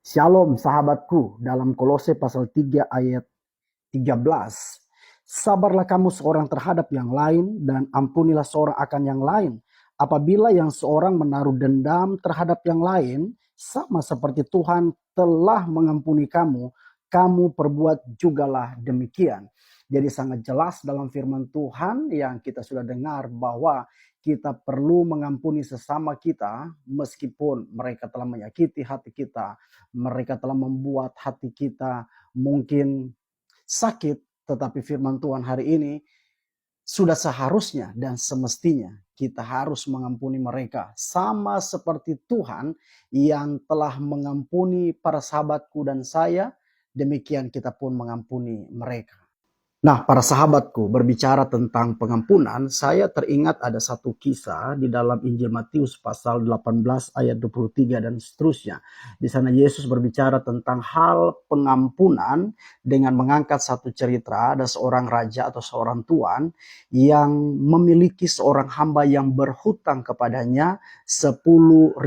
Shalom sahabatku, dalam Kolose pasal 3 ayat 13. Sabarlah kamu seorang terhadap yang lain dan ampunilah seorang akan yang lain. Apabila yang seorang menaruh dendam terhadap yang lain, sama seperti Tuhan telah mengampuni kamu, kamu perbuat jugalah demikian. Jadi sangat jelas dalam firman Tuhan yang kita sudah dengar bahwa kita perlu mengampuni sesama kita meskipun mereka telah menyakiti hati kita, mereka telah membuat hati kita mungkin sakit, tetapi firman Tuhan hari ini sudah seharusnya dan semestinya kita harus mengampuni mereka. Sama seperti Tuhan yang telah mengampuni para sahabatku dan saya, demikian kita pun mengampuni mereka. Nah, para sahabatku, berbicara tentang pengampunan, saya teringat ada satu kisah di dalam Injil Matius pasal 18 ayat 23 dan seterusnya. Di sana Yesus berbicara tentang hal pengampunan dengan mengangkat satu cerita, ada seorang raja atau seorang tuan yang memiliki seorang hamba yang berhutang kepadanya 10.000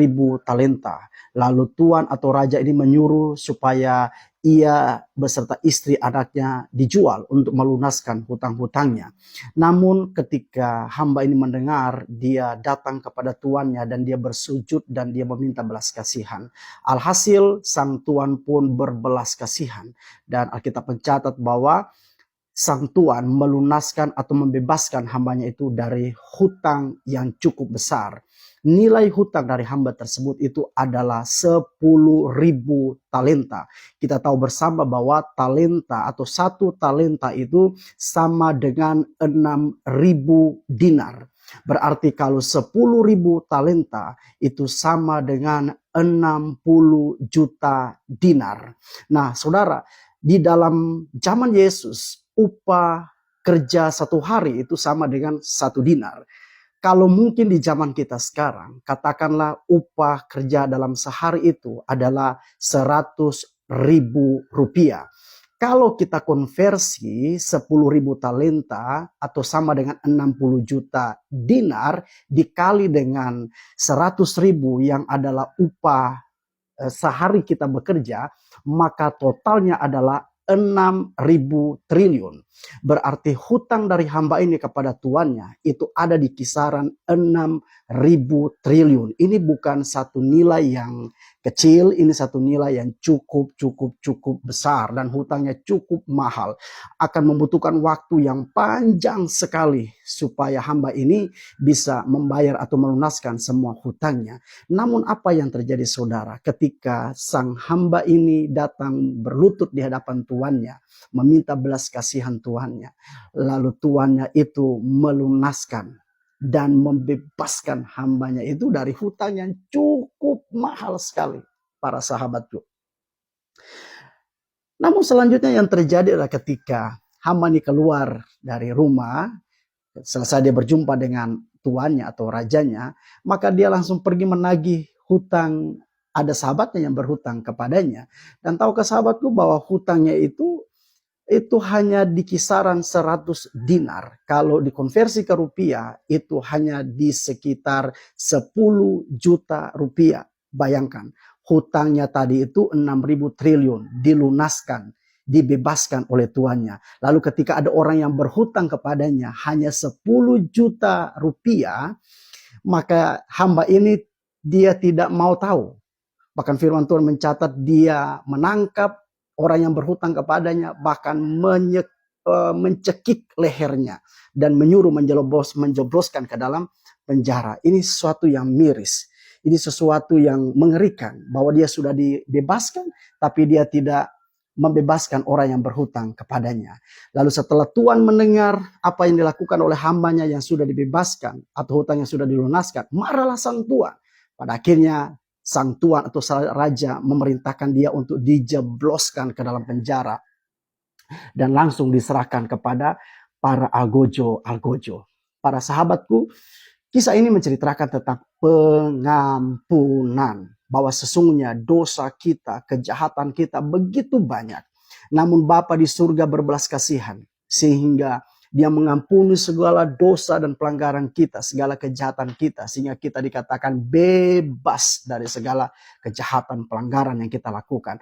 talenta. Lalu tuan atau raja ini menyuruh supaya ia beserta istri anaknya dijual untuk melunaskan hutang-hutangnya. Namun ketika hamba ini mendengar, dia datang kepada tuannya dan dia bersujud dan dia meminta belas kasihan. Alhasil sang tuan pun berbelas kasihan. Dan Alkitab mencatat bahwa sang tuan melunaskan atau membebaskan hambanya itu dari hutang yang cukup besar. Nilai hutang dari hamba tersebut itu adalah 10.000 talenta. Kita tahu bersama bahwa talenta atau satu talenta itu sama dengan 6.000 dinar. Berarti kalau 10.000 talenta itu sama dengan 60 juta dinar. Nah saudara, di dalam zaman Yesus, upah kerja satu hari itu sama dengan 1 dinar. Kalau mungkin di zaman kita sekarang, katakanlah upah kerja dalam sehari itu adalah 100.000 rupiah. Kalau kita konversi 10.000 talenta atau sama dengan 60 juta dinar dikali dengan 100.000 yang adalah upah sehari kita bekerja, maka totalnya adalah 6.000 triliun. Berarti hutang dari hamba ini kepada tuannya itu ada di kisaran 6.000 triliun. Ini bukan satu nilai yang kecil, ini satu nilai yang cukup besar dan hutangnya cukup mahal. Akan membutuhkan waktu yang panjang sekali supaya hamba ini bisa membayar atau melunaskan semua hutangnya. Namun apa yang terjadi saudara ketika sang hamba ini datang berlutut di hadapan tuannya, meminta belas kasihan tuannya, lalu tuannya itu melunaskan dan membebaskan hambanya itu dari hutang yang cukup mahal sekali, para sahabatku. Namun selanjutnya yang terjadi adalah ketika hamba ini keluar dari rumah, selesai dia berjumpa dengan tuannya atau rajanya, maka dia langsung pergi menagih hutang. Ada sahabatnya yang berhutang kepadanya. Dan tahukah sahabatku bahwa hutangnya itu hanya di kisaran 100 dinar. Kalau dikonversi ke rupiah, itu hanya di sekitar 10 juta rupiah. Bayangkan, hutangnya tadi itu 6.000 triliun, dilunaskan, dibebaskan oleh tuannya. Lalu ketika ada orang yang berhutang kepadanya hanya 10 juta rupiah, maka hamba ini dia tidak mau tahu. Bahkan firman Tuhan mencatat dia menangkap orang yang berhutang kepadanya, bahkan mencekik lehernya dan menyuruh menjebloskan ke dalam penjara. Ini sesuatu yang miris. Ini sesuatu yang mengerikan bahwa dia sudah dibebaskan tapi dia tidak membebaskan orang yang berhutang kepadanya. Lalu setelah Tuhan mendengar apa yang dilakukan oleh hambanya yang sudah dibebaskan atau hutang yang sudah dilunaskan, marahlah sang tuan. Pada akhirnya sang tuan atau raja memerintahkan dia untuk dijebloskan ke dalam penjara dan langsung diserahkan kepada para algojo. Para sahabatku, kisah ini menceritakan tentang pengampunan, bahwa sesungguhnya dosa kita, kejahatan kita begitu banyak. Namun Bapa di surga berbelas kasihan sehingga Dia mengampuni segala dosa dan pelanggaran kita, segala kejahatan kita, sehingga kita dikatakan bebas dari segala kejahatan pelanggaran yang kita lakukan.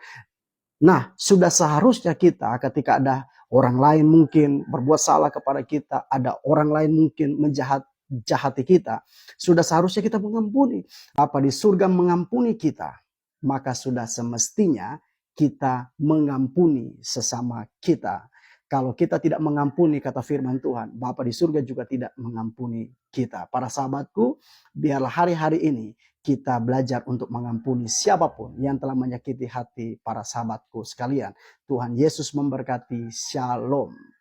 Nah, sudah seharusnya kita ketika ada orang lain mungkin berbuat salah kepada kita, ada orang lain mungkin menjahati kita, sudah seharusnya kita mengampuni. Bapa di surga mengampuni kita, maka sudah semestinya kita mengampuni sesama kita. Kalau kita tidak mengampuni, kata firman Tuhan, Bapa di surga juga tidak mengampuni kita. Para sahabatku, biarlah hari-hari ini kita belajar untuk mengampuni siapapun yang telah menyakiti hati para sahabatku sekalian. Tuhan Yesus memberkati. Shalom.